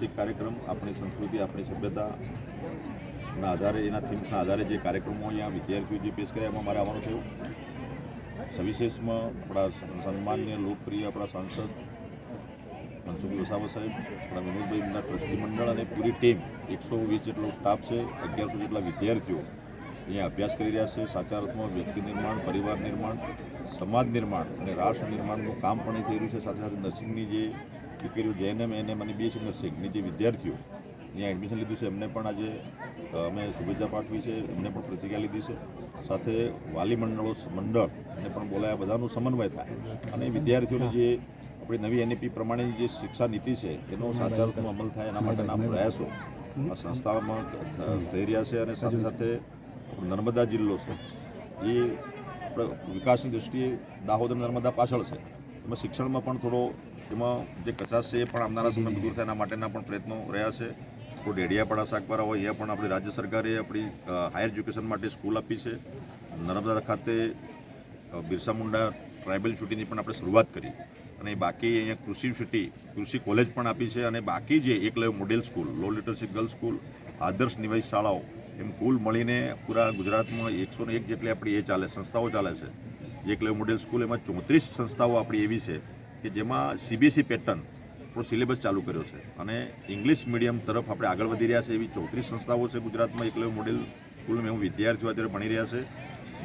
ઐતિહાસિક કાર્યક્રમ આપણી સંસ્કૃતિ આપણી સભ્યતાના આધારે એના થીમ્સના આધારે જે કાર્યક્રમો અહીંયા વિદ્યાર્થીઓ જે પેશ કર્યા એમાં મારે આવવાનું થયું. સવિશેષમાં આપણા સન્માનીય લોકપ્રિય આપણા સાંસદ મનસુખ વસાવા સાહેબ, આપણા વિનોદભાઈ એમના ટ્રસ્ટી મંડળ અને પૂરી ટીમ 120 જેટલો સ્ટાફ છે, 1100 જેટલા વિદ્યાર્થીઓ અહીંયા અભ્યાસ કરી રહ્યા છે. સાચા અર્થમાં વ્યક્તિ નિર્માણ, પરિવાર નિર્માણ, સમાજ નિર્માણ અને રાષ્ટ્ર નિર્માણનું કામ પણ થઈ રહ્યું છે. સાથે સાથે નર્સિંગની જે દીકરીઓ JNM, NM અને BSc નર્સિંગની જે વિદ્યાર્થીઓ અહીંયા એડમિશન લીધું છે એમને પણ આજે અમે શુભેચ્છા પાઠવી છે, એમને પણ પ્રતિજ્ઞા લીધી છે. સાથે વાલી મંડળને પણ બોલાયા, બધાનું સમન્વય થાય અને વિદ્યાર્થીઓની જે આપણી નવી NEP પ્રમાણેની જે શિક્ષા નીતિ છે એનો સાચા અર્થમાં અમલ થાય એના માટેના પ્રયાસો આ સંસ્થાઓમાં થઈ રહ્યા છે. અને સાથે સાથે નર્મદા જિલ્લો છે એ વિકાસની દૃષ્ટિએ દાહોદ અને નર્મદા પાછળ છે, એમાં શિક્ષણમાં પણ થોડો એમાં જે કચાશ છે એ પણ આવનારા સમયમાં દૂર થાય એના માટેના પણ પ્રયત્નો રહ્યા છે. કોઈ ડેડિયાપાડા સાગબારા હોય અહીંયા પણ આપણી રાજ્ય સરકારે આપણી હાયર એજ્યુકેશન માટે સ્કૂલ આપી છે. નર્મદા ખાતે બિરસા મુંડા ટ્રાઇબલ સિટીની પણ આપણે શરૂઆત કરી અને બાકી અહીંયા કૃષિ કોલેજ પણ આપી છે. અને બાકી જે એકલવ્ય મોડેલ સ્કૂલ, લો લિટરશી ગર્લ્સ સ્કૂલ, આદર્શ નિવાસી શાળાઓ એમ કુલ મળીને પૂરા ગુજરાતમાં 101 જેટલી આપણી સંસ્થાઓ ચાલે છે. એકલવ્ય મોડેલ સ્કૂલ એમાં 34 સંસ્થાઓ આપણી એવી છે કે જેમાં CBSE પેટર્ન આપણો સિલેબસ ચાલુ કર્યો છે અને ઇંગ્લિશ મીડિયમ તરફ આપણે આગળ વધી રહ્યા છે. એવી 34 સંસ્થાઓ છે ગુજરાતમાં એકલવ્ય મોડેલ સ્કૂલમાં એવું વિદ્યાર્થીઓ અત્યારે ભણી રહ્યા છે.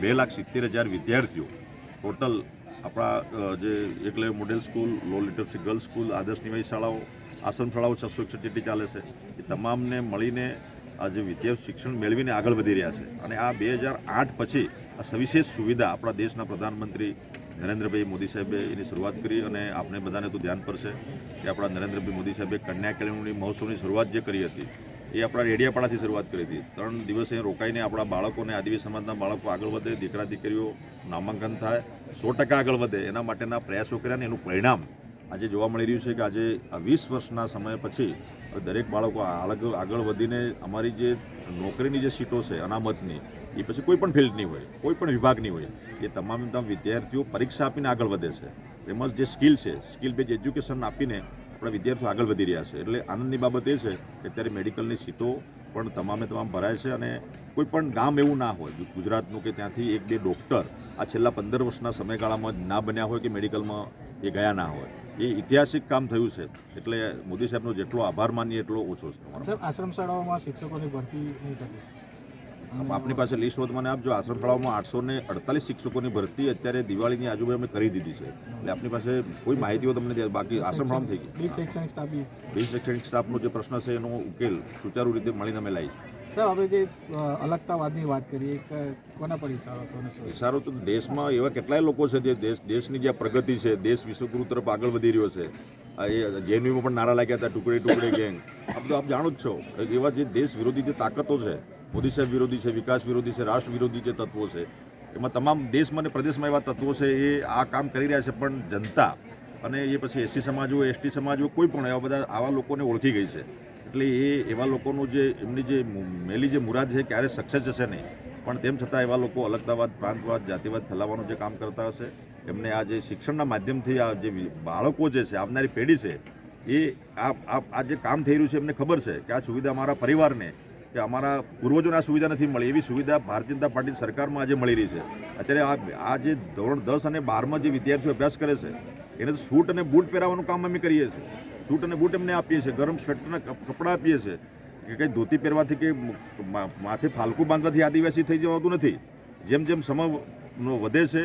2,70,000 વિદ્યાર્થીઓ ટોટલ આપણા જે એકલવ્ય મોડેલ સ્કૂલ, લો લિટરસી ગર્લ્સ સ્કૂલ, આદર્શ નિવાસી શાળાઓ, આશ્રમ શાળાઓ 661 જેટલી ચાલે છે. એ તમામને મળીને આ જે વિદ્યાર્થીઓ શિક્ષણ મેળવીને આગળ વધી રહ્યા છે. અને આ 2008 પછી આ સવિશેષ સુવિધા આપણા દેશના પ્રધાનમંત્રી નરેન્દ્રભાઈ મોદી સાહેબે એની શરૂઆત કરી. અને આપણે બધાને તો ધ્યાન પડશે કે આપણા નરેન્દ્રભાઈ મોદી સાહેબે કન્યા કેળવણી મહોત્સવની શરૂઆત જે કરી હતી એ આપણા ડેડિયાપાડાથી શરૂઆત કરી હતી. 3 દિવસ અહીં રોકાઈને આપણા બાળકોને, આદિવાસી સમાજના બાળકો આગળ વધે, દીકરા દીકરીઓ નામાંકન થાય, 100% આગળ વધે એના માટેના પ્રયાસો કર્યા. અને એનું પરિણામ આજે જોવા મળી રહ્યું છે કે આજે આ 20 વર્ષના સમય પછી દરેક બાળકો આગળ વધીને અમારી જે નોકરીની જે સીટો છે અનામતની, એ પછી કોઈ પણ ફિલ્ડની હોય, કોઈ પણ વિભાગની હોય, એ તમામ વિદ્યાર્થીઓ પરીક્ષા આપીને આગળ વધે છે. એમાં જે સ્કિલ છે, સ્કિલ બેઝ એજ્યુકેશન આપીને આપણા વિદ્યાર્થીઓ આગળ વધી રહ્યા છે. એટલે આનંદની બાબત એ છે કે અત્યારે મેડિકલની સીટો પણ તમામ ભરાય છે. અને કોઈ પણ ગામ એવું ના હોય ગુજરાતનું કે ત્યાંથી 1-2 ડૉક્ટર આ છેલ્લા 15 વર્ષના સમયગાળામાં ના બન્યા હોય કે મેડિકલમાં એ ગયા ના હોય. એ ઐતિહાસિક કામ થયું છે. એટલે મોદી સાહેબનો જેટલો આભાર માનીએ એટલો ઓછો છે. આશ્રમ શાળાઓમાં શિક્ષકોની ભરતી નહીં થતી, આપની પાસે લિસ્ટ હોત મને આપજો. આશ્રમ શાળાઓમાં 848 શિક્ષકોની ભરતી અત્યારે દિવાળીની આજુબાજુ અમે કરી દીધી છે. એટલે આપની પાસે કોઈ માહિતી હોય તમને બાકી આશ્રમ શાળામાં થઈ ગઈ. બીજ શૈક્ષણિક સ્ટાફનો જે પ્રશ્ન છે એનો ઉકેલ સુચારુ રીતે મળીને અમે લાવીશું. સર, હવે જે અલગતાવાદની વાત કરીએ, કોના પર ઇશારો તો દેશમાં એવા કેટલાય લોકો છે જે દેશની જે પ્રગતિ છે, દેશ વિશ્વગુરુ તરફ આગળ વધી રહ્યો છે. એ JNUમાં પણ નારા લાગ્યા હતા, ટુકડે ગેંગ. આ બધું આપ જાણો જ છો. એવા જે દેશ વિરોધી જે તાકાતો છે, મોદી સાહેબ વિરોધી છે, વિકાસ વિરોધી છે, રાષ્ટ્ર વિરોધી જે તત્વો છે, એમાં તમામ દેશમાં અને પ્રદેશમાં એવા તત્વો છે એ આ કામ કરી રહ્યા છે. પણ જનતા અને એ પછી SC સમાજ હોય, ST સમાજ હોય, કોઈ પણ એવા બધા આવા લોકોને ઓળખી ગઈ છે. એટલે એ એવા લોકોનું જે એમની જે મેલી જે મુરાદ છે ક્યારે સક્સેસ જશે નહીં. પણ તેમ છતાં એવા લોકો અલગતાવાદ, પ્રાંતવાદ, જાતિવાદ ફેલાવવાનું જે કામ કરતા હશે એમને આ જે શિક્ષણના માધ્યમથી આ જે બાળકો જે છે, આવનારી પેઢી છે, એ આ જે કામ થઈ રહ્યું છે એમને ખબર છે કે આ સુવિધા અમારા પરિવારને કે અમારા પૂર્વજોને આ સુવિધા નથી મળી. એવી સુવિધા ભારતીય જનતા પાર્ટી સરકારમાં આજે મળી રહી છે. અત્યારે આ જે ધોરણ 10 અને 12માં જે વિદ્યાર્થીઓ અભ્યાસ કરે છે એને તો સૂટ અને બૂટ પહેરાવવાનું કામ અમે કરીએ છીએ. સૂટ અને બૂટ એમને આપીએ છીએ, ગરમ સ્વેટરના કપડાં આપીએ છીએ. કે કંઈ ધોતી પહેરવાથી કે માથે ફાલકું બાંધવાથી આદિવાસી થઈ જવાતું નથી. જેમ જેમ સમય વધે છે,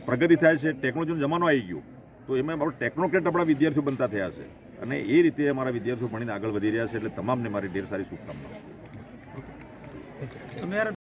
પ્રગતિ થાય છે, ટેકનોલોજીનો જમાનો આવી ગયો, તો એમાં આપણે ટેકનોક્રેટ આપણા વિદ્યાર્થીઓ બનતા થયા છે. અને એ રીતે અમારા વિદ્યાર્થીઓ ભણીને આગળ વધી રહ્યા છે. એટલે તમામને મારી ઢેર સારી શુભકામનાઓ.